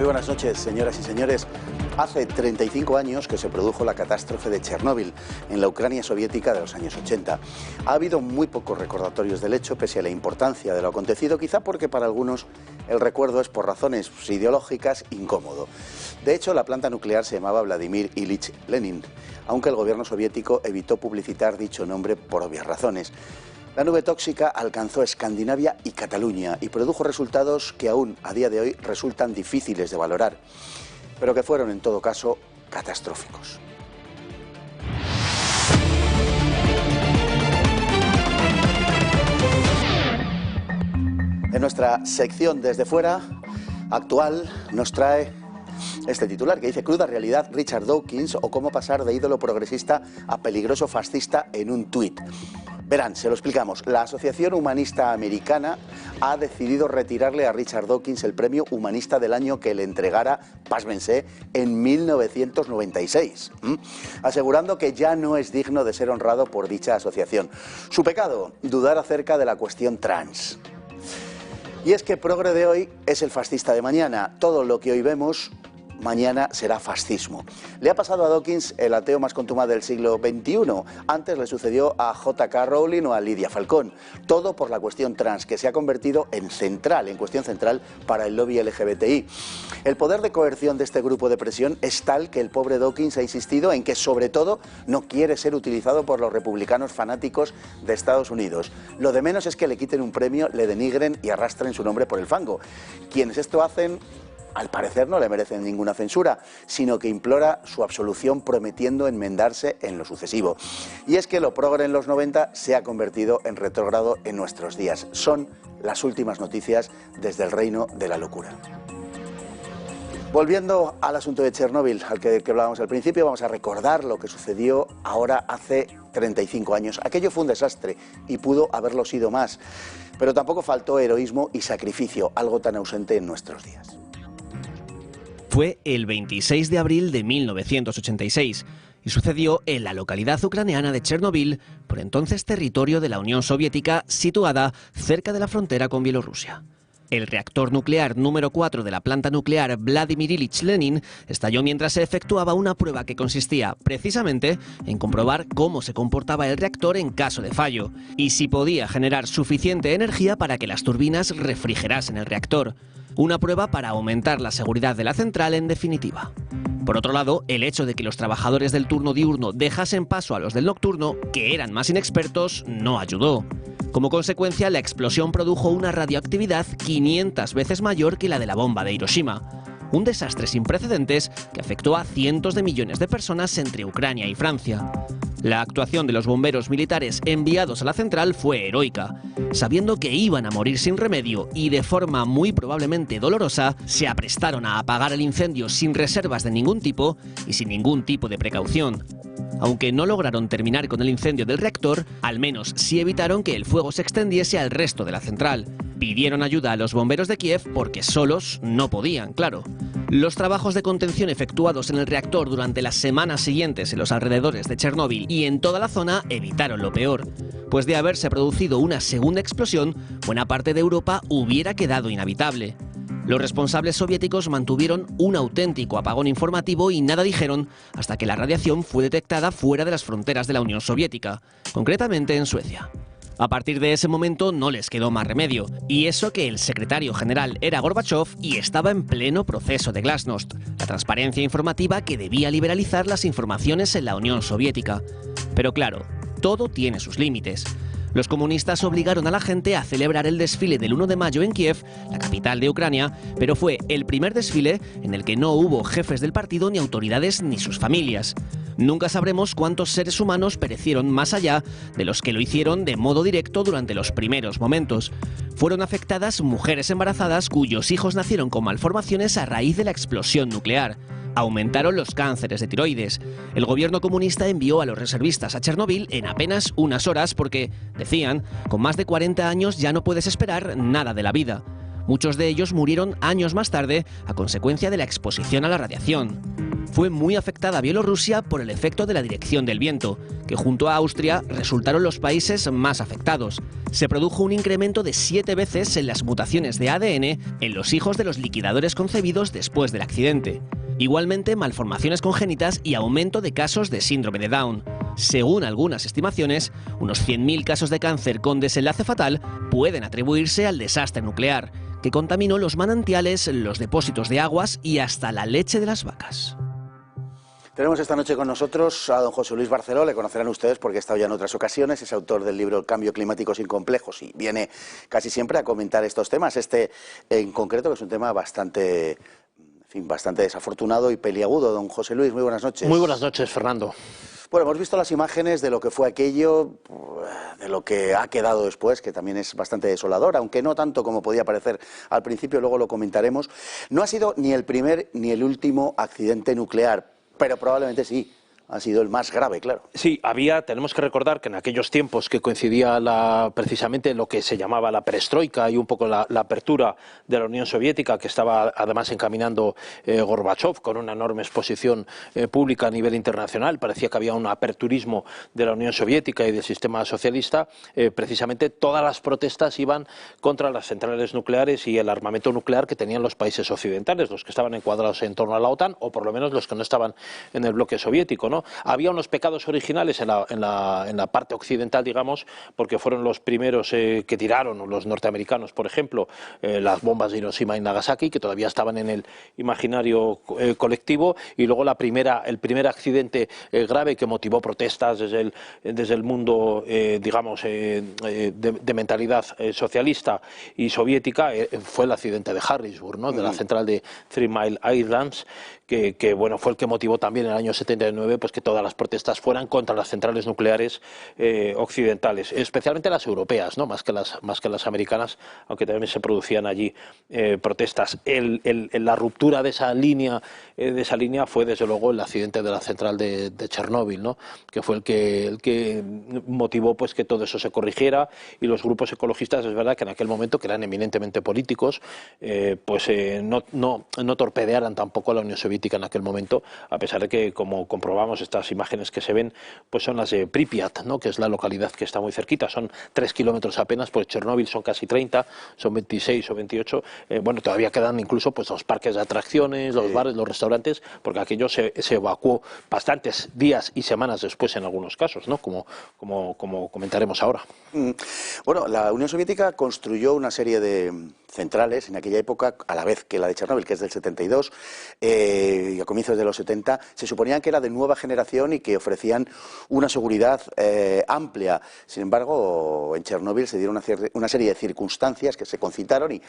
buenas noches, señoras y señores. Hace 35 años que se produjo la catástrofe de Chernóbil, en la Ucrania soviética de los años 80. Ha habido muy pocos recordatorios del hecho, pese a la importancia de lo acontecido, quizá porque para algunos el recuerdo es, por razones ideológicas, incómodo. De hecho, la planta nuclear se llamaba Vladimir Ilich Lenin, aunque el gobierno soviético evitó publicitar dicho nombre por obvias razones. La nube tóxica alcanzó Escandinavia y Cataluña y produjo resultados que aún a día de hoy resultan difíciles de valorar, pero que fueron en todo caso catastróficos. En nuestra sección Desde Fuera, actual, nos trae este titular que dice: cruda realidad, Richard Dawkins, o cómo pasar de ídolo progresista a peligroso fascista en un tuit. Verán, se lo explicamos. La Asociación Humanista Americana ha decidido retirarle a Richard Dawkins el premio Humanista del Año que le entregara, pásmense, en 1996, asegurando que ya no es digno de ser honrado por dicha asociación. Su pecado, dudar acerca de la cuestión trans. Y es que progre de hoy es el fascista de mañana. Todo lo que hoy vemos, mañana será fascismo. Le ha pasado a Dawkins, el ateo más contumaz del siglo XXI. Antes le sucedió a J.K. Rowling o a Lidia Falcón. Todo por la cuestión trans, que se ha convertido en cuestión central para el lobby LGBTI. El poder de coerción de este grupo de presión es tal que el pobre Dawkins ha insistido en que, sobre todo, no quiere ser utilizado por los republicanos fanáticos de Estados Unidos. Lo de menos es que le quiten un premio, le denigren y arrastren su nombre por el fango. Quienes esto hacen, al parecer, no le merecen ninguna censura, sino que implora su absolución prometiendo enmendarse en lo sucesivo. Y es que lo progre en los 90 se ha convertido en retrógrado en nuestros días. Son las últimas noticias desde el reino de la locura. Volviendo al asunto de Chernóbil, al que hablábamos al principio, vamos a recordar lo que sucedió ahora hace 35 años. Aquello fue un desastre y pudo haberlo sido más, pero tampoco faltó heroísmo y sacrificio, algo tan ausente en nuestros días. Fue el 26 de abril de 1986 y sucedió en la localidad ucraniana de Chernóbil, por entonces territorio de la Unión Soviética, situada cerca de la frontera con Bielorrusia. El reactor nuclear número 4 de la planta nuclear Vladimir Ilich Lenin estalló mientras se efectuaba una prueba que consistía precisamente en comprobar cómo se comportaba el reactor en caso de fallo y si podía generar suficiente energía para que las turbinas refrigerasen el reactor. Una prueba para aumentar la seguridad de la central en definitiva. Por otro lado, el hecho de que los trabajadores del turno diurno dejasen paso a los del nocturno, que eran más inexpertos, no ayudó. Como consecuencia, la explosión produjo una radioactividad 500 veces mayor que la de la bomba de Hiroshima. Un desastre sin precedentes que afectó a cientos de millones de personas entre Ucrania y Francia. La actuación de los bomberos militares enviados a la central fue heroica. Sabiendo que iban a morir sin remedio y de forma muy probablemente dolorosa, se aprestaron a apagar el incendio sin reservas de ningún tipo y sin ningún tipo de precaución. Aunque no lograron terminar con el incendio del reactor, al menos sí evitaron que el fuego se extendiese al resto de la central. Pidieron ayuda a los bomberos de Kiev porque solos no podían, claro. Los trabajos de contención efectuados en el reactor durante las semanas siguientes en los alrededores de Chernóbil y en toda la zona evitaron lo peor, pues de haberse producido una segunda explosión, buena parte de Europa hubiera quedado inhabitable. Los responsables soviéticos mantuvieron un auténtico apagón informativo y nada dijeron hasta que la radiación fue detectada fuera de las fronteras de la Unión Soviética, concretamente en Suecia. A partir de ese momento no les quedó más remedio, y eso que el secretario general era Gorbachov y estaba en pleno proceso de Glasnost, la transparencia informativa que debía liberalizar las informaciones en la Unión Soviética. Pero claro, todo tiene sus límites. Los comunistas obligaron a la gente a celebrar el desfile del 1 de mayo en Kiev, la capital de Ucrania, pero fue el primer desfile en el que no hubo jefes del partido ni autoridades ni sus familias. Nunca sabremos cuántos seres humanos perecieron más allá de los que lo hicieron de modo directo durante los primeros momentos. Fueron afectadas mujeres embarazadas cuyos hijos nacieron con malformaciones a raíz de la explosión nuclear. Aumentaron los cánceres de tiroides. El gobierno comunista envió a los reservistas a Chernóbil en apenas unas horas porque, decían, con más de 40 años ya no puedes esperar nada de la vida. Muchos de ellos murieron años más tarde a consecuencia de la exposición a la radiación. Fue muy afectada Bielorrusia por el efecto de la dirección del viento, que junto a Austria resultaron los países más afectados. Se produjo un incremento de 7 veces en las mutaciones de ADN en los hijos de los liquidadores concebidos después del accidente. Igualmente, malformaciones congénitas y aumento de casos de síndrome de Down. Según algunas estimaciones, unos 100.000 casos de cáncer con desenlace fatal pueden atribuirse al desastre nuclear, que contaminó los manantiales, los depósitos de aguas y hasta la leche de las vacas. Tenemos esta noche con nosotros a don José Luis Barceló, le conocerán ustedes porque ha estado ya en otras ocasiones, es autor del libro El cambio climático sin complejos y viene casi siempre a comentar estos temas, este en concreto que es un tema bastante desafortunado y peliagudo. Don José Luis, muy buenas noches. Muy buenas noches, Fernando. Bueno, hemos visto las imágenes de lo que fue aquello, de lo que ha quedado después, que también es bastante desolador, aunque no tanto como podía parecer al principio, luego lo comentaremos. No ha sido ni el primer ni el último accidente nuclear, pero probablemente sí. Ha sido el más grave, claro. Sí, tenemos que recordar que en aquellos tiempos que coincidía precisamente lo que se llamaba la perestroika y un poco la apertura de la Unión Soviética, que estaba además encaminando Gorbachov con una enorme exposición pública a nivel internacional, parecía que había un aperturismo de la Unión Soviética y del sistema socialista, precisamente todas las protestas iban contra las centrales nucleares y el armamento nuclear que tenían los países occidentales, los que estaban encuadrados en torno a la OTAN, o por lo menos los que no estaban en el bloque soviético, ¿no? Había unos pecados originales en la parte occidental, digamos, porque fueron los primeros que tiraron, los norteamericanos, por ejemplo, las bombas de Hiroshima y Nagasaki, que todavía estaban en el imaginario colectivo, y luego el primer accidente grave que motivó protestas desde el mundo, digamos, de mentalidad socialista y soviética, fue el accidente de Harrisburg, ¿no? De la central de Three Mile Islands, que bueno, fue el que motivó también en el año 79 pues que todas las protestas fueran contra las centrales nucleares occidentales, especialmente las europeas, ¿no? más que las americanas, aunque también se producían allí protestas. La ruptura de esa línea fue desde luego el accidente de la central de Chernóbil, ¿no? Que fue el que motivó pues que todo eso se corrigiera, y los grupos ecologistas, es verdad que en aquel momento, que eran eminentemente políticos, no torpedearan tampoco a la Unión Soviética en aquel momento, a pesar de que, como comprobamos, estas imágenes que se ven pues son las de Pripyat, ¿no? Que es la localidad que está muy cerquita, son 3 kilómetros apenas, pues Chernóbil son casi 30, son 26 o 28, bueno, todavía quedan incluso pues los parques de atracciones, los bares, los restaurantes, porque aquello se evacuó bastantes días y semanas después en algunos casos, ¿no? Como comentaremos ahora. Bueno, la Unión Soviética construyó una serie de centrales en aquella época, a la vez que la de Chernóbil, que es del 72, y a comienzos de los 70, se suponían que era de nueva generación y que ofrecían una seguridad amplia. Sin embargo, en Chernóbil se dieron una serie de circunstancias que se concitaron y,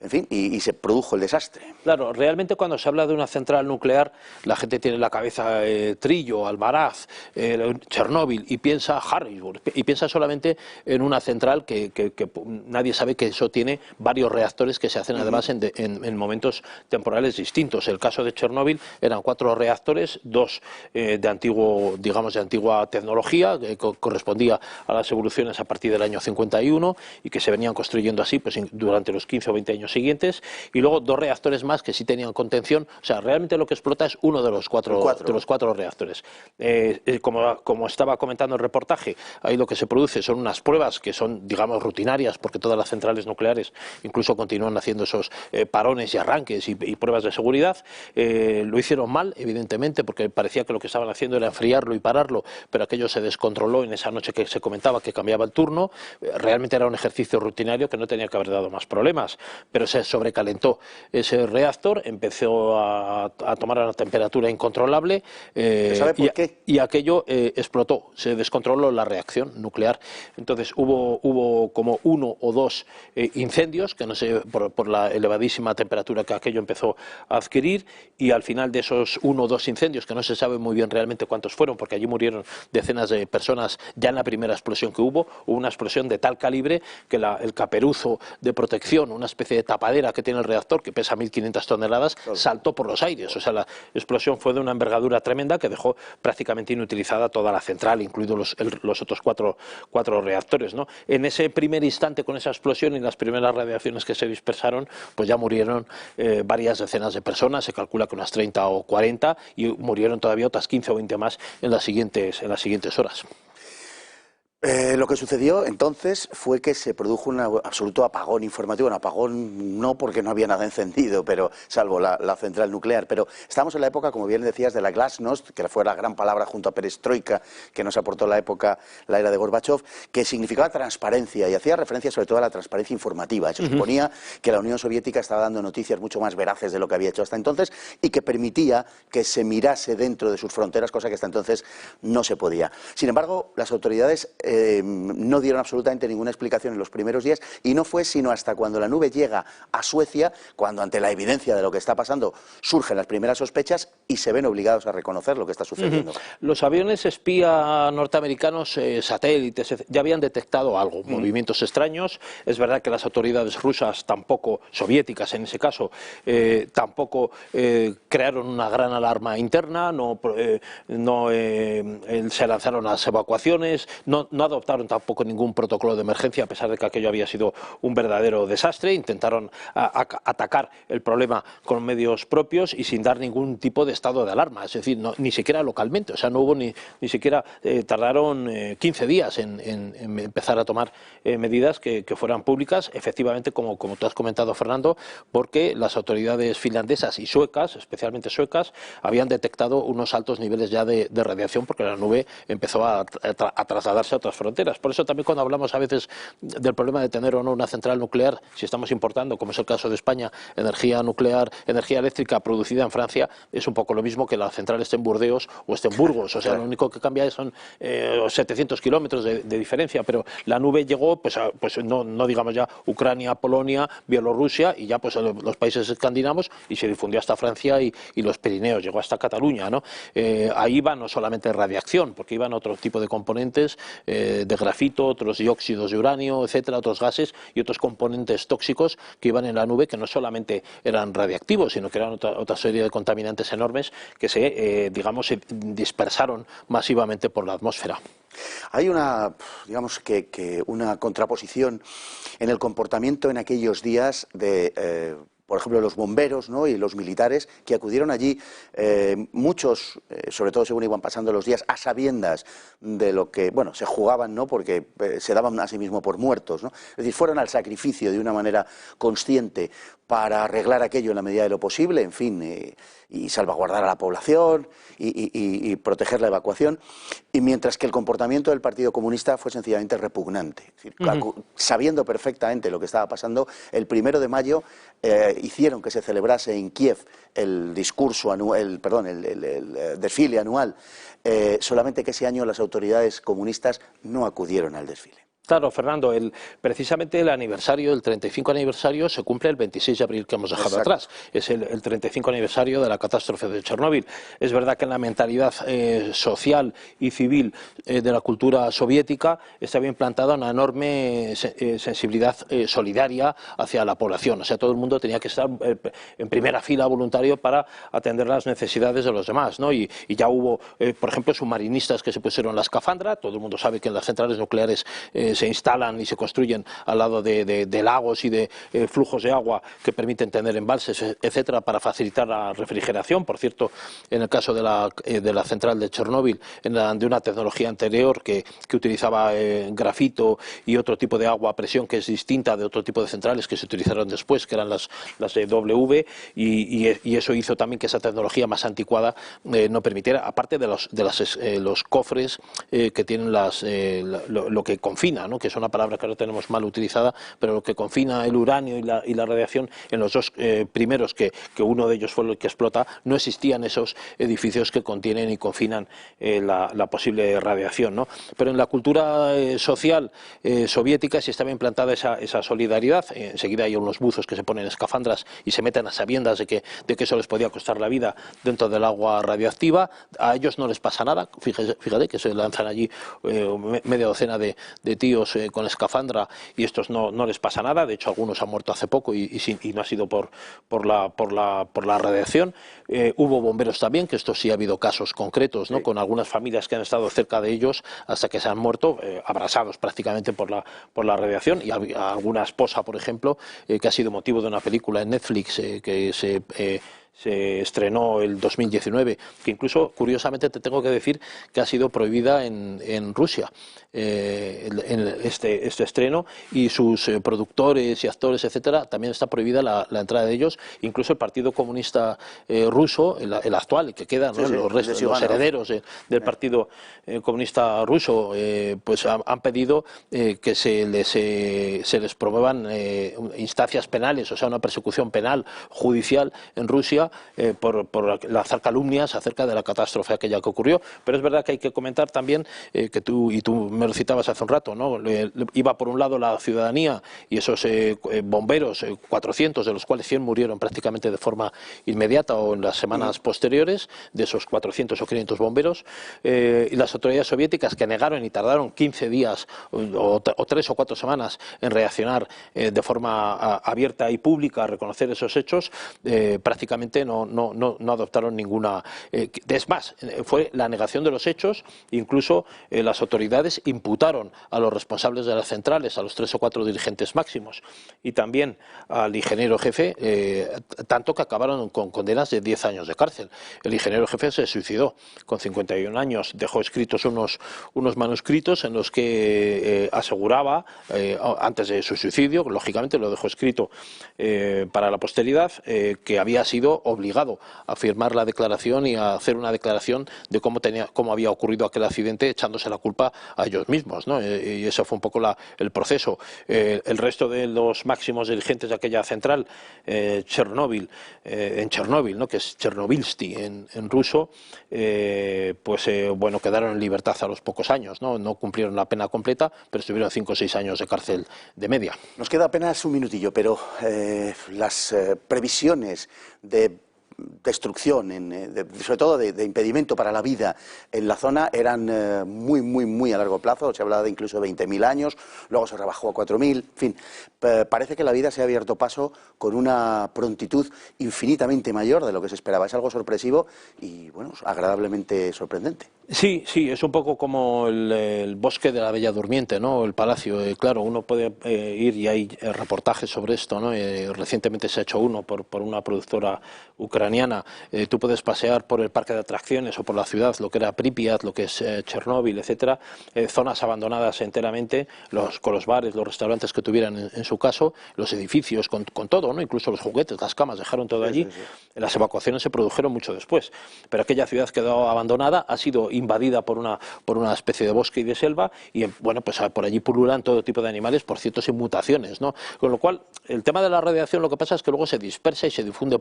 en fin, y se produjo el desastre. Claro, realmente cuando se habla de una central nuclear, la gente tiene en la cabeza Trillo, Almaraz, Chernóbil, y piensa Harrisburg, y piensa solamente en una central que nadie sabe que eso tiene varios reactores que se hacen además en momentos temporales distintos. El caso de Chernóbil eran 4 reactores, 2 de antigua tecnología, que correspondía a las evoluciones a partir del año 51 y que se venían construyendo así pues durante los 15 o 20 años siguientes, y luego 2 reactores más que sí tenían contención. O sea, realmente lo que explota es uno de los cuatro reactores. Como estaba comentando el reportaje, ahí lo que se produce son unas pruebas que son, digamos, rutinarias, porque todas las centrales nucleares incluso continúan haciendo esos parones y arranques y pruebas de seguridad. Lo hicieron mal, evidentemente, porque parecía que lo que estaban haciendo era enfriarlo y pararlo, pero aquello se descontroló en esa noche que se comentaba que cambiaba el turno. Realmente era un ejercicio rutinario que no tenía que haber dado más problemas, pero se sobrecalentó ese reactor, empezó a tomar una temperatura incontrolable, ¿Sabe por qué? Y aquello explotó, se descontroló la reacción nuclear. Entonces hubo como 1 o 2 incendios, que no sé, por la elevadísima temperatura que aquello empezó a adquirir, y al final de esos 1 o 2 incendios, que no se sabe muy bien realmente cuántos fueron, porque allí murieron decenas de personas ya en la primera explosión que hubo una explosión de tal calibre que el caperuzo de protección, una especie de tapadera que tiene el reactor, que pesa 1.500 toneladas, saltó por los aires. O sea, la explosión fue de una envergadura tremenda que dejó prácticamente inutilizada toda la central, incluidos los otros cuatro reactores, ¿no? En ese primer instante, con esa explosión y las primeras radiaciones radiaciones que se dispersaron, pues ya murieron varias decenas de personas, se calcula que unas 30 o 40, y murieron todavía otras 15 o 20 más en las siguientes horas. Lo que sucedió entonces fue que se produjo un absoluto apagón informativo. Un apagón no porque no había nada encendido, pero salvo la central nuclear. Pero estamos en la época, como bien decías, de la glasnost, que fue la gran palabra junto a perestroika que nos aportó la era de Gorbachov, que significaba transparencia y hacía referencia sobre todo a la transparencia informativa. Se suponía que la Unión Soviética estaba dando noticias mucho más veraces de lo que había hecho hasta entonces y que permitía que se mirase dentro de sus fronteras, cosa que hasta entonces no se podía. Sin embargo, las autoridades no dieron absolutamente ninguna explicación en los primeros días, y no fue sino hasta cuando la nube llega a Suecia, cuando ante la evidencia de lo que está pasando surgen las primeras sospechas y se ven obligados a reconocer lo que está sucediendo. Los aviones espía norteamericanos, satélites, ya habían detectado algo, movimientos extraños. Es verdad que las autoridades rusas tampoco, soviéticas en ese caso, tampoco crearon una gran alarma interna, se lanzaron las evacuaciones, no adoptaron tampoco ningún protocolo de emergencia, a pesar de que aquello había sido un verdadero desastre. Intentaron atacar el problema con medios propios y sin dar ningún tipo de estado de alarma, es decir, ni siquiera localmente, o sea, no hubo ni siquiera, tardaron 15 días en empezar a tomar medidas que fueran públicas, efectivamente, como tú has comentado, Fernando, porque las autoridades finlandesas y suecas, especialmente suecas, habían detectado unos altos niveles ya de radiación, porque la nube empezó a trasladarse a otras fronteras. Por eso también cuando hablamos a veces del problema de tener o no una central nuclear, si estamos importando, como es el caso de España, energía nuclear, energía eléctrica producida en Francia, es un poco lo mismo que la central esté en Burdeos o esté en Burgos. O sea, lo único que cambia son 700 kilómetros de diferencia, pero la nube llegó, pues no digamos ya Ucrania, Polonia, Bielorrusia y ya pues los países escandinavos, y se difundió hasta Francia y los Pirineos, llegó hasta Cataluña, ¿no? Ahí iba no solamente radiación, porque iban otro tipo de componentes, de grafito, otros dióxidos de uranio, etcétera, otros gases y otros componentes tóxicos que iban en la nube, que no solamente eran radiactivos, sino que eran otra serie de contaminantes enormes que se dispersaron masivamente por la atmósfera. Hay una contraposición en el comportamiento en aquellos días de por ejemplo, los bomberos, ¿no?, y los militares que acudieron allí, muchos, sobre todo según iban pasando los días, a sabiendas de lo que, bueno, se jugaban, ¿no?, porque se daban a sí mismos por muertos, ¿no? Es decir, fueron al sacrificio de una manera consciente para arreglar aquello en la medida de lo posible, en fin, y salvaguardar a la población y proteger la evacuación, y mientras que el comportamiento del Partido Comunista fue sencillamente repugnante. Es decir, sabiendo perfectamente lo que estaba pasando, el 1 de mayo hicieron que se celebrase en Kiev el desfile anual, solamente que ese año las autoridades comunistas no acudieron al desfile. Claro, Fernando, precisamente el 35 aniversario se cumple el 26 de abril que hemos dejado atrás. Es el 35 aniversario de la catástrofe de Chernóbil. Es verdad que en la mentalidad social y civil de la cultura soviética estaba implantada una enorme sensibilidad solidaria hacia la población. O sea, todo el mundo tenía que estar en primera fila voluntario para atender las necesidades de los demás, ¿no? Y ya hubo, por ejemplo, submarinistas que se pusieron la escafandra. Todo el mundo sabe que en las centrales nucleares se instalan y se construyen al lado de lagos y de flujos de agua que permiten tener embalses, etcétera, para facilitar la refrigeración. Por cierto, en el caso de la central de Chernóbil, de una tecnología anterior que utilizaba grafito y otro tipo de agua a presión que es distinta de otro tipo de centrales que se utilizaron después, que eran las de W, y eso hizo también que esa tecnología más anticuada no permitiera, aparte de los cofres que tienen lo que confina, ¿no?, que es una palabra que ahora tenemos mal utilizada, pero lo que confina el uranio y la radiación, en los dos primeros, que uno de ellos fue el que explota, no existían esos edificios que contienen y confinan la posible radiación, ¿no? Pero en la cultura social soviética sí estaba implantada esa solidaridad. Enseguida hay unos buzos que se ponen escafandras y se meten a sabiendas de que eso les podía costar la vida dentro del agua radiactiva. A ellos no les pasa nada, fíjate que se lanzan allí media docena de tiros judíos con escafandra y estos no les pasa nada. De hecho, algunos han muerto hace poco y no ha sido por la radiación. Hubo bomberos también, que esto sí ha habido casos concretos, ¿no? Sí. Con algunas familias que han estado cerca de ellos hasta que se han muerto, abrasados prácticamente por la radiación, y alguna esposa, por ejemplo, que ha sido motivo de una película en Netflix que se estrenó el 2019, que incluso, curiosamente, te tengo que decir que ha sido prohibida en Rusia, este estreno, y sus productores y actores, etcétera, también está prohibida la entrada de ellos. Incluso el Partido Comunista ruso, el actual, el que queda, ¿no? Sí, los herederos del Partido Comunista ruso, pues han pedido que se les promuevan instancias penales, o sea, una persecución penal judicial en Rusia por lanzar calumnias acerca de la catástrofe aquella que ocurrió. Pero es verdad que hay que comentar también que tú me lo citabas hace un rato, ¿no? Iba por un lado la ciudadanía y esos bomberos, 400, de los cuales 100 murieron prácticamente de forma inmediata o en las semanas posteriores, de esos 400 o 500 bomberos, y las autoridades soviéticas, que negaron y tardaron 15 días o 3 o 4 semanas en reaccionar de forma abierta y pública a reconocer esos hechos, prácticamente no adoptaron ninguna. Es más, fue la negación de los hechos. Incluso las autoridades imputaron a los responsables de las centrales, a los 3 o 4 dirigentes máximos, y también al ingeniero jefe, tanto que acabaron con condenas de 10 años de cárcel. El ingeniero jefe se suicidó con 51 años, dejó escritos unos manuscritos en los que aseguraba, antes de su suicidio, lógicamente lo dejó escrito para la posteridad, que había sido obligado a firmar la declaración y a hacer una declaración de cómo había ocurrido aquel accidente, echándose la culpa a ellos mismos, ¿no? Y eso fue un poco el proceso. El resto de los máximos dirigentes de aquella central, en Chernóbil, ¿no? Que es Chernobylsky en ruso, bueno, quedaron en libertad a los pocos años, ¿no? No cumplieron la pena completa, pero estuvieron 5 o 6 años de cárcel de media. Nos queda apenas un minutillo, pero las previsiones de destrucción, sobre todo de impedimento para la vida en la zona, eran muy a largo plazo. Se hablaba de incluso 20.000 años, luego se rebajó a 4.000, en fin. Parece que la vida se ha abierto paso con una prontitud infinitamente mayor de lo que se esperaba. Es algo sorpresivo y, bueno, agradablemente sorprendente. Sí, es un poco como el bosque de la Bella Durmiente, ¿no? El palacio. Claro, uno puede ir, y hay reportajes sobre esto, ¿no? Recientemente se ha hecho uno por una productora ucraniana. Tú puedes pasear por el parque de atracciones o por la ciudad, lo que era Pripyat, lo que es Chernóbil, etcétera, zonas abandonadas enteramente, con los bares, los restaurantes que tuvieran en su caso, los edificios, con todo, ¿no? Incluso los juguetes, las camas, dejaron todo allí. Sí. Las evacuaciones se produjeron mucho después, pero aquella ciudad quedó abandonada, ha sido invadida por una especie de bosque y de selva, y bueno, pues por allí pululan todo tipo de animales, por cierto, sin mutaciones, ¿no? Con lo cual, el tema de la radiación, lo que pasa es que luego se dispersa y se difunde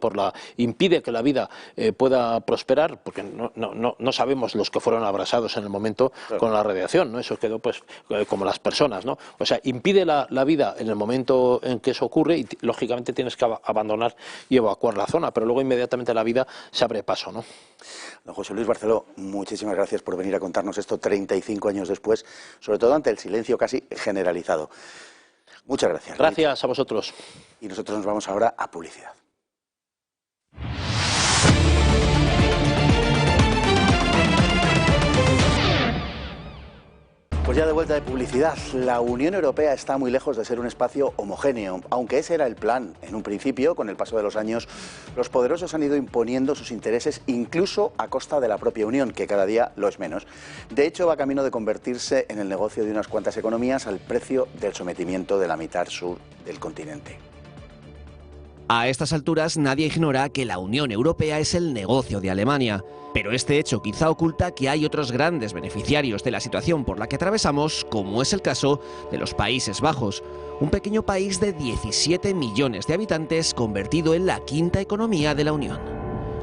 impide que la vida pueda prosperar, porque no sabemos los que fueron abrasados en el momento con la radiación, ¿no? Eso quedó pues como las personas, ¿no? O sea, impide la vida en el momento en que eso ocurre, y lógicamente tienes que abandonar y evacuar la zona, pero luego inmediatamente la vida se abre paso, ¿no? Don José Luis Barceló, muchísimas gracias por venir a contarnos esto 35 años después, sobre todo ante el silencio casi generalizado. Muchas gracias. Gracias a vosotros. Y nosotros nos vamos ahora a publicidad. Pues ya de vuelta de publicidad, la Unión Europea está muy lejos de ser un espacio homogéneo, aunque ese era el plan. En un principio, con el paso de los años, los poderosos han ido imponiendo sus intereses incluso a costa de la propia Unión, que cada día lo es menos. De hecho, va camino de convertirse en el negocio de unas cuantas economías al precio del sometimiento de la mitad sur del continente. A estas alturas nadie ignora que la Unión Europea es el negocio de Alemania, pero este hecho quizá oculta que hay otros grandes beneficiarios de la situación por la que atravesamos, como es el caso de los Países Bajos, un pequeño país de 17 millones de habitantes convertido en la quinta economía de la Unión.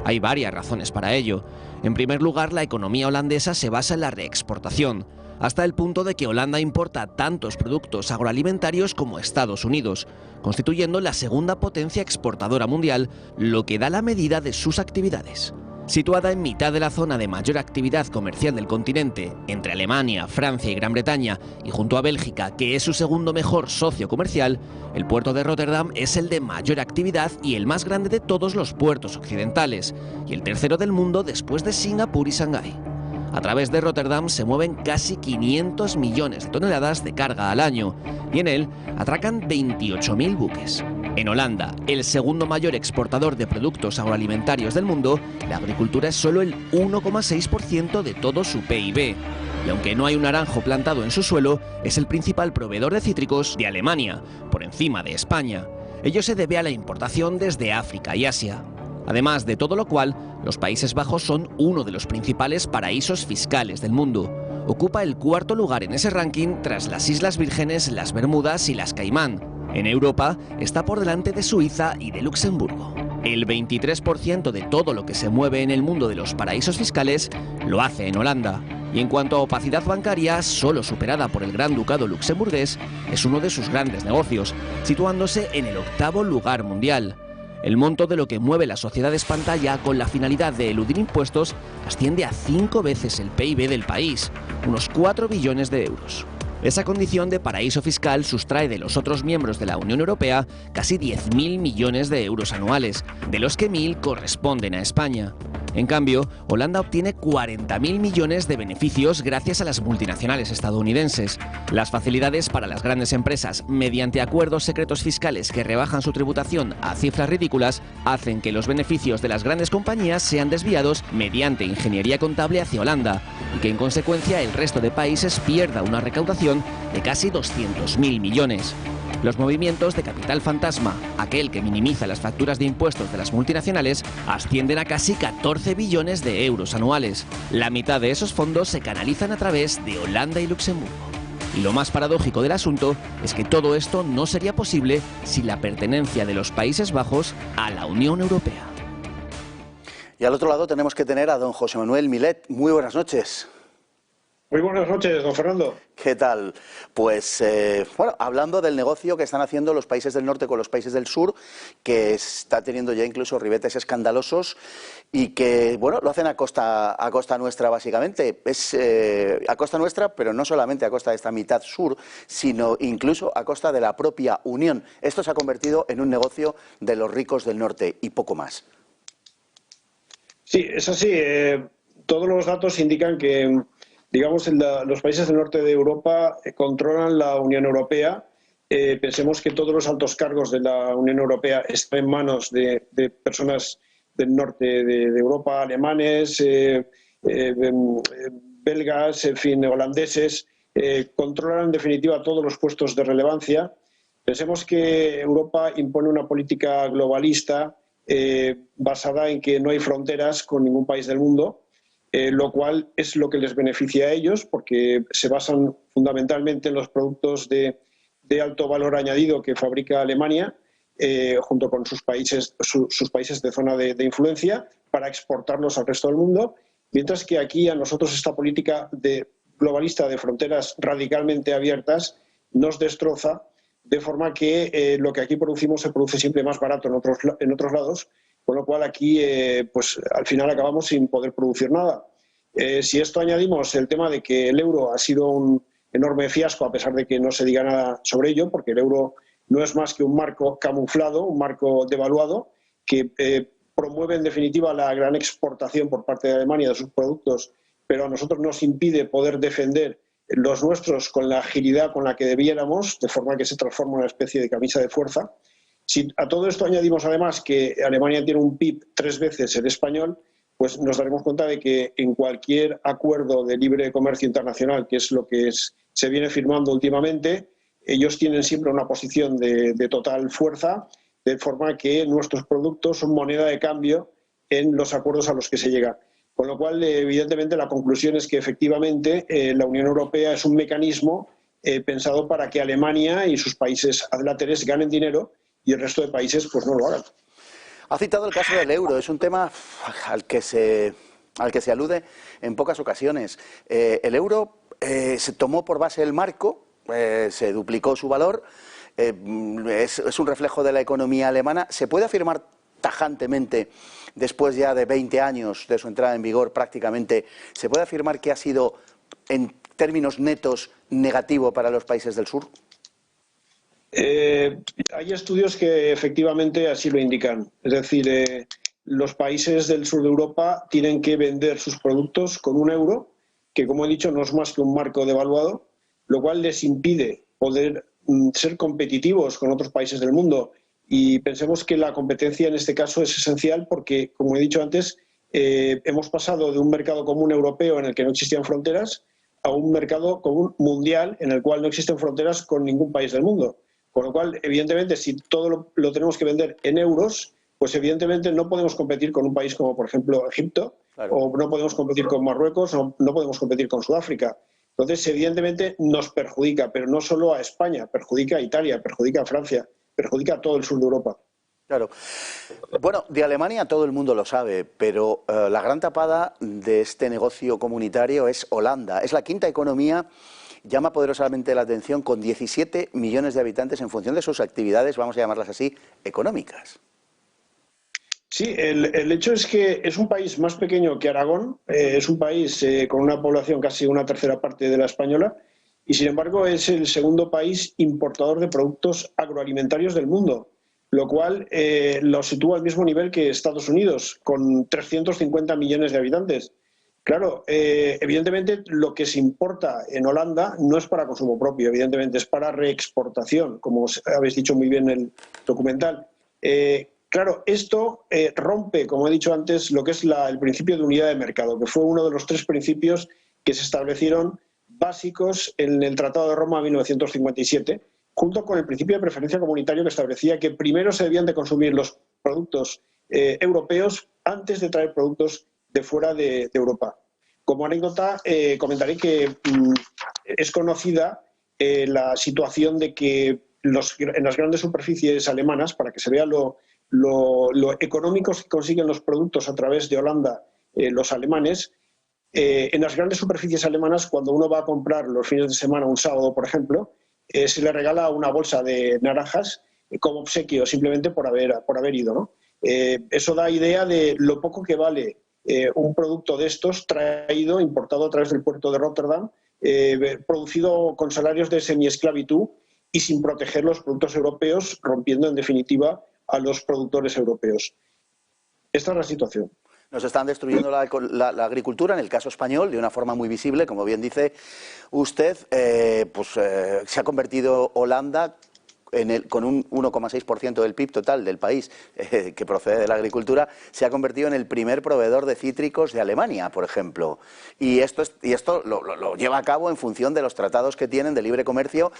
Hay varias razones para ello. En primer lugar, la economía holandesa se basa en la reexportación, hasta el punto de que Holanda importa tantos productos agroalimentarios como Estados Unidos, constituyendo la segunda potencia exportadora mundial, lo que da la medida de sus actividades. Situada en mitad de la zona de mayor actividad comercial del continente, entre Alemania, Francia y Gran Bretaña, y junto a Bélgica, que es su segundo mejor socio comercial, el puerto de Rotterdam es el de mayor actividad y el más grande de todos los puertos occidentales, y el tercero del mundo después de Singapur y Shanghái. A través de Rotterdam se mueven casi 500 millones de toneladas de carga al año, y en él atracan 28.000 buques. En Holanda, el segundo mayor exportador de productos agroalimentarios del mundo, la agricultura es solo el 1,6% de todo su PIB. Y aunque no hay un naranjo plantado en su suelo, es el principal proveedor de cítricos de Alemania, por encima de España. Ello se debe a la importación desde África y Asia. Además de todo lo cual, los Países Bajos son uno de los principales paraísos fiscales del mundo. Ocupa el cuarto lugar en ese ranking tras las Islas Vírgenes, las Bermudas y las Caimán. En Europa está por delante de Suiza y de Luxemburgo. El 23% de todo lo que se mueve en el mundo de los paraísos fiscales lo hace en Holanda. Y en cuanto a opacidad bancaria, solo superada por el Gran Ducado luxemburgués, es uno de sus grandes negocios, situándose en el 8º lugar mundial. El monto de lo que mueve las sociedades pantalla con la finalidad de eludir impuestos asciende a 5 veces el PIB del país, unos 4 billones de euros. Esa condición de paraíso fiscal sustrae de los otros miembros de la Unión Europea casi 10.000 millones de euros anuales, de los que 1.000 corresponden a España. En cambio, Holanda obtiene 40.000 millones de beneficios gracias a las multinacionales estadounidenses. Las facilidades para las grandes empresas mediante acuerdos secretos fiscales que rebajan su tributación a cifras ridículas hacen que los beneficios de las grandes compañías sean desviados mediante ingeniería contable hacia Holanda y que en consecuencia el resto de países pierda una recaudación de casi 200.000 millones. Los movimientos de capital fantasma, aquel que minimiza las facturas de impuestos de las multinacionales, ascienden a casi 14 billones de euros anuales. La mitad de esos fondos se canalizan a través de Holanda y Luxemburgo. Y lo más paradójico del asunto es que todo esto no sería posible sin la pertenencia de los Países Bajos a la Unión Europea. Y al otro lado tenemos que tener a don José Manuel Milet. Muy buenas noches. Muy buenas noches, don Fernando. ¿Qué tal? Pues, bueno, hablando del negocio que están haciendo los países del norte con los países del sur, que está teniendo ya incluso ribetes escandalosos y que, bueno, lo hacen a costa nuestra básicamente. Es a costa nuestra, pero no solamente a costa de esta mitad sur, sino incluso a costa de la propia Unión. Esto se ha convertido en un negocio de los ricos del norte y poco más. Sí, es así. Todos los datos indican que, digamos, los países del norte de Europa controlan la Unión Europea. Pensemos que todos los altos cargos de la Unión Europea están en manos de personas del norte de Europa, alemanes, belgas, en fin, holandeses. Controlan en definitiva todos los puestos de relevancia. Pensemos que Europa impone una política globalista basada en que no hay fronteras con ningún país del mundo. Lo cual es lo que les beneficia a ellos porque se basan fundamentalmente en los productos de alto valor añadido que fabrica Alemania junto con sus países de zona de influencia para exportarlos al resto del mundo, mientras que aquí a nosotros esta política globalista de fronteras radicalmente abiertas nos destroza, de forma que lo que aquí producimos se produce siempre más barato en otros lados, con lo cual aquí pues al final acabamos sin poder producir nada. Si esto añadimos el tema de que el euro ha sido un enorme fiasco, a pesar de que no se diga nada sobre ello, porque el euro no es más que un marco camuflado, un marco devaluado, que promueve en definitiva la gran exportación por parte de Alemania de sus productos, pero a nosotros nos impide poder defender los nuestros con la agilidad con la que debiéramos, de forma que se transforma en una especie de camisa de fuerza. Si a todo esto añadimos además que Alemania tiene un PIB 3 veces el español, pues nos daremos cuenta de que en cualquier acuerdo de libre comercio internacional, que es lo que se viene firmando últimamente, ellos tienen siempre una posición de total fuerza, de forma que nuestros productos son moneda de cambio en los acuerdos a los que se llega. Con lo cual, evidentemente, la conclusión es que efectivamente la Unión Europea es un mecanismo pensado para que Alemania y sus países adláteres ganen dinero y el resto de países pues no lo hagan. Ha citado el caso del euro, es un tema al que se alude en pocas ocasiones. El euro se tomó por base el marco, se duplicó su valor, es un reflejo de la economía alemana. ¿Se puede afirmar tajantemente después ya de 20 años de su entrada en vigor prácticamente, ¿se puede afirmar que ha sido en términos netos negativo para los países del sur? Hay estudios que efectivamente así lo indican. Es decir, los países del sur de Europa tienen que vender sus productos con €1, que como he dicho no es más que un marco devaluado, lo cual les impide poder ser competitivos con otros países del mundo. Y pensemos que la competencia en este caso es esencial porque, como he dicho antes, hemos pasado de un mercado común europeo en el que no existían fronteras a un mercado común mundial en el cual no existen fronteras con ningún país del mundo. Con lo cual, evidentemente, si todo lo tenemos que vender en euros, pues evidentemente no podemos competir con un país como, por ejemplo, Egipto, Claro. o no podemos competir con Marruecos, o no podemos competir con Sudáfrica. Entonces, evidentemente, nos perjudica, pero no solo a España, perjudica a Italia, perjudica a Francia, perjudica a todo el sur de Europa. Claro. Bueno, de Alemania todo el mundo lo sabe, pero la gran tapada de este negocio comunitario es Holanda. Es la quinta economía, llama poderosamente la atención, con 17 millones de habitantes en función de sus actividades, vamos a llamarlas así, económicas. Sí, el hecho es que es un país más pequeño que Aragón, es un país con una población casi una tercera parte de la española y, sin embargo, es el segundo país importador de productos agroalimentarios del mundo, lo cual lo sitúa al mismo nivel que Estados Unidos, con 350 millones de habitantes. Claro, evidentemente lo que se importa en Holanda no es para consumo propio, evidentemente es para reexportación, como habéis dicho muy bien en el documental. Claro, esto rompe, como he dicho antes, lo que es el principio de unidad de mercado, que fue uno de los 3 principios que se establecieron básicos en el Tratado de Roma de 1957, junto con el principio de preferencia comunitario que establecía que primero se debían de consumir los productos europeos antes de traer productos de fuera de Europa. Como anécdota, comentaré que es conocida la situación de que en las grandes superficies alemanas, para que se vea lo económicos que consiguen los productos a través de Holanda los alemanes, en las grandes superficies alemanas, cuando uno va a comprar los fines de semana, un sábado, por ejemplo, se le regala una bolsa de naranjas como obsequio, simplemente por haber ido, ¿no? Eso da idea de lo poco que vale un producto de estos traído, importado a través del puerto de Rotterdam, producido con salarios de semiesclavitud y sin proteger los productos europeos, rompiendo en definitiva a los productores europeos. Esta es la situación. Nos están destruyendo la agricultura, en el caso español, de una forma muy visible, como bien dice usted, se ha convertido Holanda con un 1,6% del PIB total del país que procede de la agricultura, se ha convertido en el primer proveedor de cítricos de Alemania, por ejemplo. Y esto lo lleva a cabo en función de los tratados que tienen de libre comercio,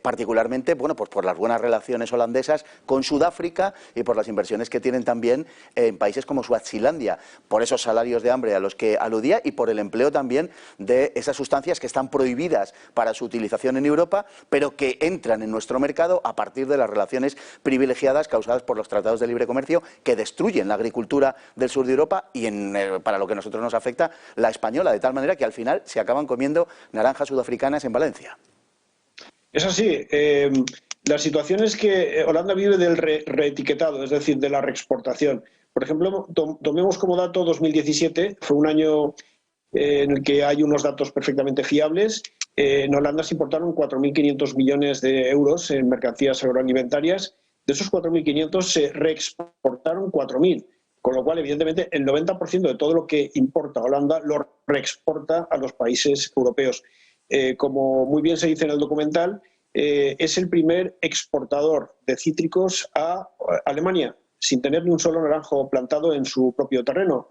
particularmente pues por las buenas relaciones holandesas con Sudáfrica y por las inversiones que tienen también en países como Suazilandia, por esos salarios de hambre a los que aludía y por el empleo también de esas sustancias que están prohibidas para su utilización en Europa, pero que entran en nuestro mercado a partir de las relaciones privilegiadas causadas por los tratados de libre comercio que destruyen la agricultura del sur de Europa y, para lo que a nosotros nos afecta, la española, de tal manera que al final se acaban comiendo naranjas sudafricanas en Valencia. Es así. La situación es que Holanda vive del reetiquetado, es decir, de la reexportación. Por ejemplo, tomemos como dato 2017, fue un año en el que hay unos datos perfectamente fiables. En Holanda se importaron 4.500 millones de euros en mercancías agroalimentarias. De esos 4.500 se reexportaron 4.000, con lo cual, evidentemente, el 90% de todo lo que importa Holanda lo reexporta a los países europeos. Como muy bien se dice en el documental, es el primer exportador de cítricos a Alemania, sin tener ni un solo naranjo plantado en su propio terreno.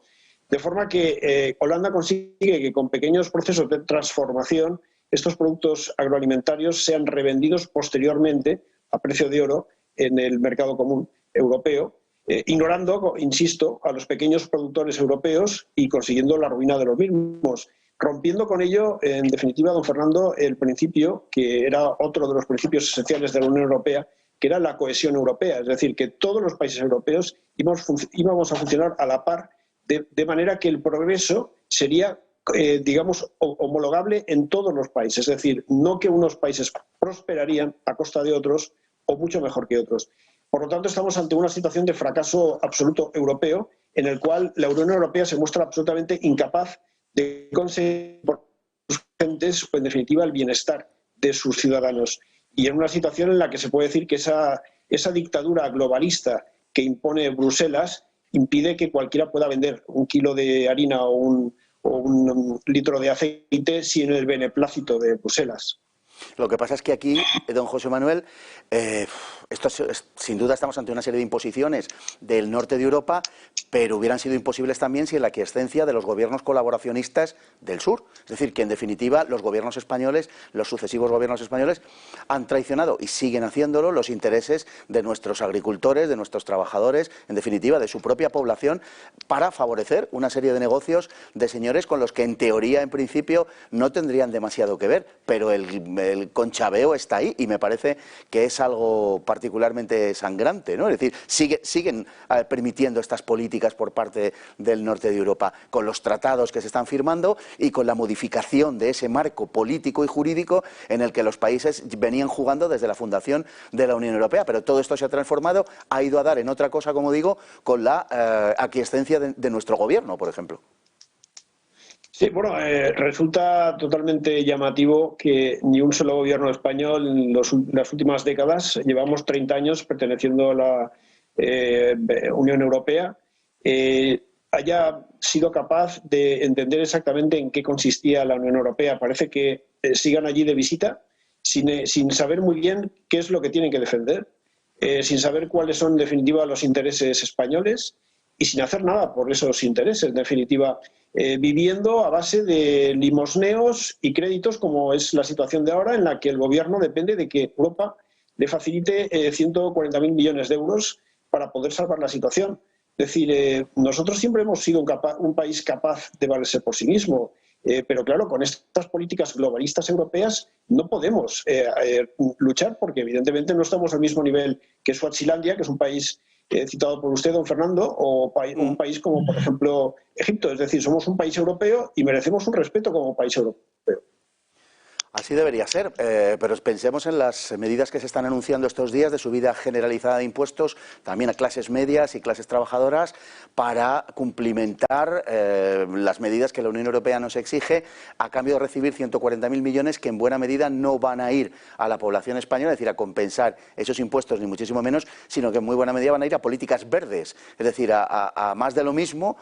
De forma que Holanda consigue que con pequeños procesos de transformación estos productos agroalimentarios sean revendidos posteriormente a precio de oro en el mercado común europeo, ignorando, insisto, a los pequeños productores europeos y consiguiendo la ruina de los mismos, rompiendo con ello, en definitiva, don Fernando, el principio, que era otro de los principios esenciales de la Unión Europea, que era la cohesión europea, es decir, que todos los países europeos íbamos a funcionar a la par, de manera que el progreso sería digamos, homologable en todos los países. Es decir, no que unos países prosperarían a costa de otros o mucho mejor que otros. Por lo tanto, estamos ante una situación de fracaso absoluto europeo, en el cual la Unión Europea se muestra absolutamente incapaz de conseguir por sus gentes, en definitiva, el bienestar de sus ciudadanos. Y en una situación en la que se puede decir que esa dictadura globalista que impone Bruselas impide que cualquiera pueda vender un kilo de harina o un litro de aceite sin el beneplácito de Bruselas. Lo que pasa es que aquí, don José Manuel, sin duda estamos ante una serie de imposiciones del norte de Europa, pero hubieran sido imposibles también sin la aquiescencia de los gobiernos colaboracionistas del sur. Es decir, que en definitiva los gobiernos españoles, los sucesivos gobiernos españoles, han traicionado y siguen haciéndolo los intereses de nuestros agricultores, de nuestros trabajadores, en definitiva de su propia población, para favorecer una serie de negocios de señores con los que en teoría, en principio, no tendrían demasiado que ver, pero el conchabeo está ahí y me parece que es algo particularmente sangrante, ¿no? Es decir, siguen permitiendo estas políticas por parte del norte de Europa, con los tratados que se están firmando y con la modificación de ese marco político y jurídico en el que los países venían jugando desde la fundación de la Unión Europea. Pero todo esto se ha transformado, ha ido a dar en otra cosa, como digo, con la aquiescencia de nuestro gobierno, por ejemplo. Sí, bueno, resulta totalmente llamativo que ni un solo gobierno español en las últimas décadas, llevamos 30 años perteneciendo a la Unión Europea, haya sido capaz de entender exactamente en qué consistía la Unión Europea. Parece que sigan allí de visita sin saber muy bien qué es lo que tienen que defender, sin saber cuáles son en definitiva los intereses españoles y sin hacer nada por esos intereses, en definitiva, viviendo a base de limosneos y créditos, como es la situación de ahora, en la que el gobierno depende de que Europa le facilite 140.000 millones de euros para poder salvar la situación. Es decir, nosotros siempre hemos sido un país capaz de valerse por sí mismo, pero claro, con estas políticas globalistas europeas no podemos luchar porque evidentemente no estamos al mismo nivel que Suazilandia, que es un país citado por usted, don Fernando, o un país como, por ejemplo, Egipto. Es decir, somos un país europeo y merecemos un respeto como país europeo. Así debería ser, pero pensemos en las medidas que se están anunciando estos días de subida generalizada de impuestos también a clases medias y clases trabajadoras para cumplimentar las medidas que la Unión Europea nos exige a cambio de recibir 140.000 millones que en buena medida no van a ir a la población española, es decir, a compensar esos impuestos ni muchísimo menos, sino que en muy buena medida van a ir a políticas verdes, es decir, a más de lo mismo,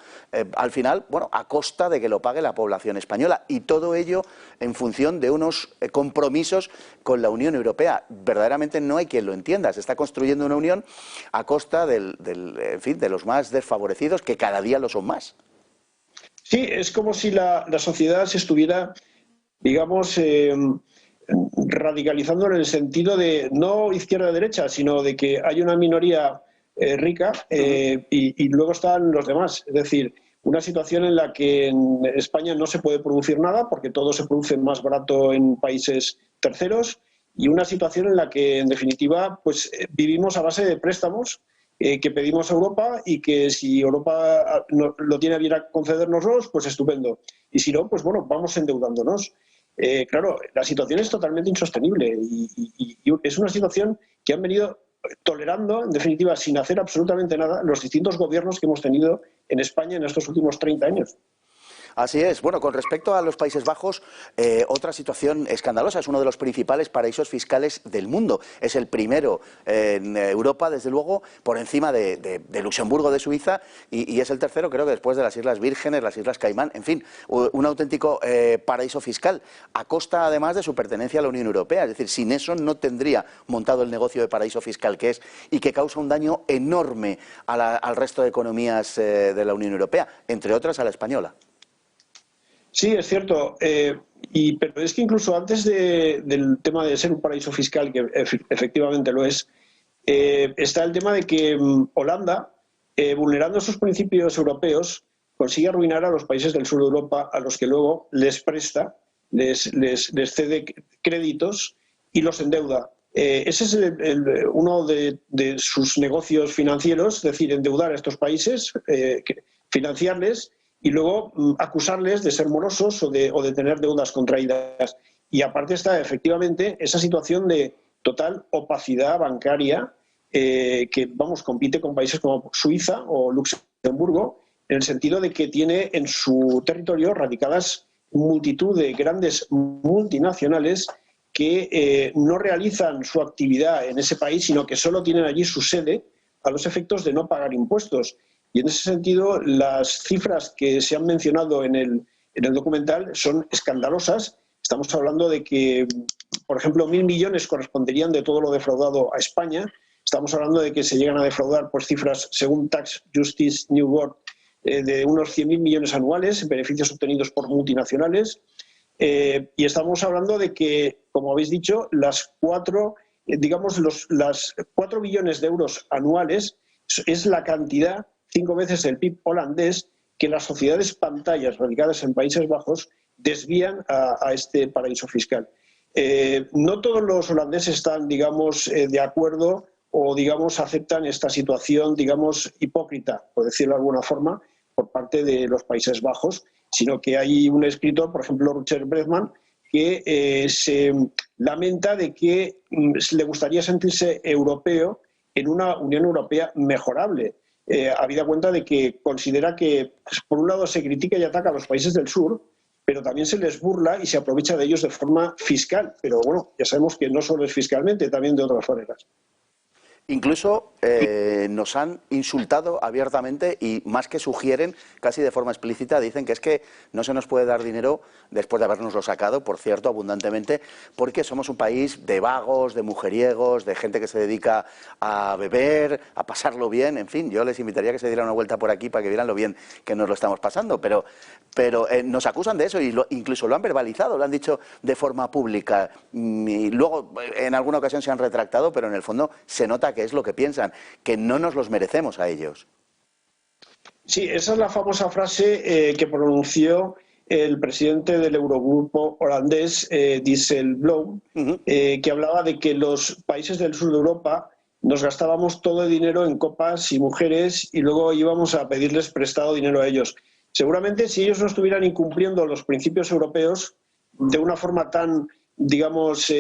al final, bueno, a costa de que lo pague la población española y todo ello en función de unos compromisos con la Unión Europea. Verdaderamente no hay quien lo entienda. Se está construyendo una unión a costa en fin, de los más desfavorecidos, que cada día lo son más. Sí, es como si la sociedad se estuviera, digamos, radicalizando en el sentido de no izquierda-derecha, sino de que hay una minoría rica y luego están los demás. Es decir, una situación en la que en España no se puede producir nada porque todo se produce más barato en países terceros y una situación en la que, en definitiva, pues vivimos a base de préstamos que pedimos a Europa y que si Europa lo tiene a bien a concedérnoslos, pues estupendo. Y si no, pues bueno, vamos endeudándonos. Claro, la situación es totalmente insostenible y es una situación que han venido tolerando, en definitiva, sin hacer absolutamente nada, los distintos gobiernos que hemos tenido en España en estos últimos 30 años. Así es. Bueno, con respecto a los Países Bajos, otra situación escandalosa. Es uno de los principales paraísos fiscales del mundo. Es el primero en Europa, desde luego, por encima de Luxemburgo, de Suiza, y es el tercero, creo que después de las Islas Vírgenes, las Islas Caimán, en fin, un auténtico paraíso fiscal, a costa además de su pertenencia a la Unión Europea. Es decir, sin eso no tendría montado el negocio de paraíso fiscal que es y que causa un daño enorme al resto de economías de la Unión Europea, entre otras a la española. Sí, es cierto, pero es que incluso antes del tema de ser un paraíso fiscal, que efectivamente lo es, está el tema de que Holanda, vulnerando esos principios europeos, consigue arruinar a los países del sur de Europa, a los que luego les presta, les cede créditos y los endeuda. Ese es uno de sus negocios financieros, es decir, endeudar a estos países, financiarles, y luego acusarles de ser morosos o de tener deudas contraídas. Y aparte está efectivamente esa situación de total opacidad bancaria que compite con países como Suiza o Luxemburgo, en el sentido de que tiene en su territorio radicadas multitud de grandes multinacionales que no realizan su actividad en ese país, sino que solo tienen allí su sede a los efectos de no pagar impuestos. Y en ese sentido, las cifras que se han mencionado en el documental son escandalosas. Estamos hablando de que, por ejemplo, 1.000 millones corresponderían de todo lo defraudado a España. Estamos hablando de que se llegan a defraudar, pues, cifras, según Tax Justice New World, de unos 100.000 millones anuales en beneficios obtenidos por multinacionales. Y estamos hablando de que, como habéis dicho, las 4 billones de euros anuales es la cantidad, 5 veces el PIB holandés, que las sociedades pantallas radicadas en Países Bajos desvían a este paraíso fiscal. No todos los holandeses están, digamos, de acuerdo o, digamos, aceptan esta situación, digamos, hipócrita, por decirlo de alguna forma, por parte de los Países Bajos, sino que hay un escritor, por ejemplo, Rutger Bregman, que se lamenta de que le gustaría sentirse europeo en una Unión Europea mejorable, habida cuenta de que considera que, pues, por un lado, se critica y ataca a los países del sur, pero también se les burla y se aprovecha de ellos de forma fiscal. Pero bueno, ya sabemos que no solo es fiscalmente, también de otras maneras. Incluso nos han insultado abiertamente y, más que sugieren, casi de forma explícita, dicen que es que no se nos puede dar dinero después de habernoslo sacado, por cierto, abundantemente, porque somos un país de vagos, de mujeriegos, de gente que se dedica a beber, a pasarlo bien. En fin, yo les invitaría a que se dieran una vuelta por aquí para que vieran lo bien que nos lo estamos pasando, pero nos acusan de eso y incluso lo han verbalizado, lo han dicho de forma pública, y luego en alguna ocasión se han retractado, pero en el fondo se nota que es lo que piensan, que no nos los merecemos a ellos. Sí, esa es la famosa frase que pronunció el presidente del Eurogrupo holandés, Dijsselbloem, que hablaba de que los países del sur de Europa nos gastábamos todo el dinero en copas y mujeres y luego íbamos a pedirles prestado dinero a ellos. Seguramente, si ellos no estuvieran incumpliendo los principios europeos de una forma tan, digamos,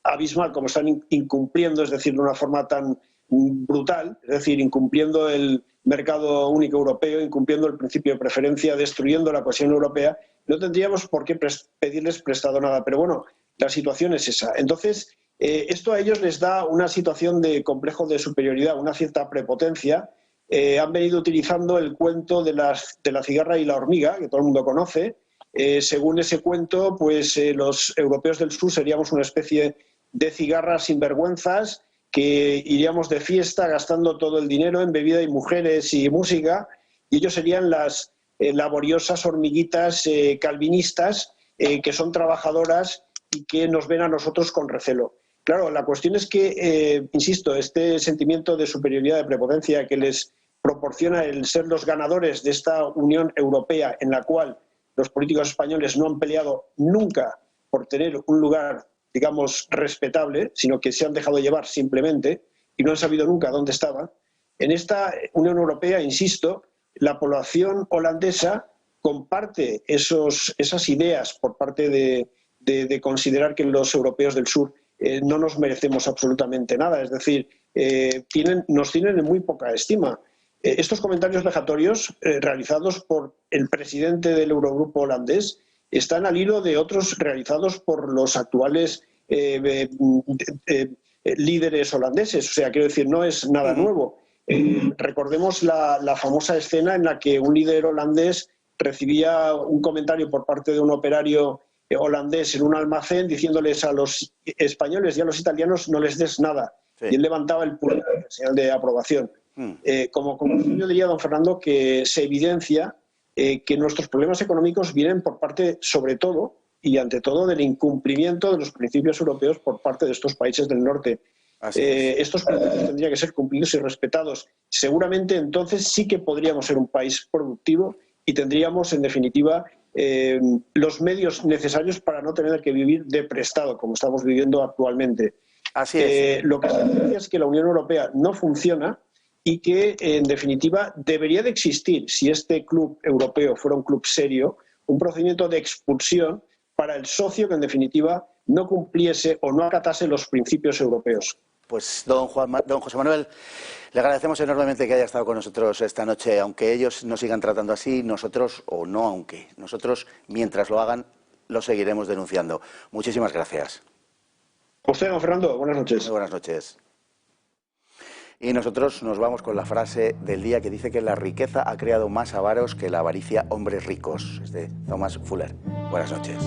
abismal como están incumpliendo, es decir, de una forma tan brutal, es decir, incumpliendo el mercado único europeo, incumpliendo el principio de preferencia, destruyendo la cohesión europea, no tendríamos por qué pedirles prestado nada. Pero bueno, la situación es esa. Entonces, esto a ellos les da una situación de complejo de superioridad, una cierta prepotencia. Han venido utilizando el cuento de la cigarra y la hormiga, que todo el mundo conoce. Según ese cuento, pues los europeos del sur seríamos una especie de cigarras sinvergüenzas que iríamos de fiesta gastando todo el dinero en bebida y mujeres y música, y ellos serían las laboriosas hormiguitas calvinistas que son trabajadoras y que nos ven a nosotros con recelo. Claro, la cuestión es que, insisto, este sentimiento de superioridad, de prepotencia que les proporciona el ser los ganadores de esta Unión Europea, en la cual los políticos españoles no han peleado nunca por tener un lugar, digamos, respetable, sino que se han dejado llevar simplemente y no han sabido nunca dónde estaban. En esta Unión Europea, insisto, la población holandesa comparte esas ideas por parte de considerar que los europeos del sur no nos merecemos absolutamente nada, es decir, nos tienen en muy poca estima. Estos comentarios vejatorios realizados por el presidente del Eurogrupo holandés están al hilo de otros realizados por los actuales líderes holandeses. O sea, quiero decir, no es nada nuevo. Recordemos la famosa escena en la que un líder holandés recibía un comentario por parte de un operario holandés en un almacén diciéndoles a los españoles y a los italianos no les des nada. Sí. Y él levantaba el pulgar, señal de aprobación. Como yo diría, don Fernando, que se evidencia que nuestros problemas económicos vienen por parte, sobre todo y ante todo, del incumplimiento de los principios europeos por parte de estos países del norte. Estos principios tendrían que ser cumplidos y respetados. Seguramente entonces sí que podríamos ser un país productivo y tendríamos, en definitiva, los medios necesarios para no tener que vivir de prestado, como estamos viviendo actualmente. Así es. Lo que se evidencia es que la Unión Europea no funciona y que, en definitiva, debería de existir, si este club europeo fuera un club serio, un procedimiento de expulsión para el socio que, en definitiva, no cumpliese o no acatase los principios europeos. Pues don José Manuel, le agradecemos enormemente que haya estado con nosotros esta noche, aunque ellos nos sigan tratando así, nosotros, o no aunque, nosotros mientras lo hagan, lo seguiremos denunciando. Muchísimas gracias. A usted, don Fernando, buenas noches. Muy buenas noches. Y nosotros nos vamos con la frase del día que dice que la riqueza ha creado más avaros que la avaricia hombres ricos. Es de Thomas Fuller. Buenas noches.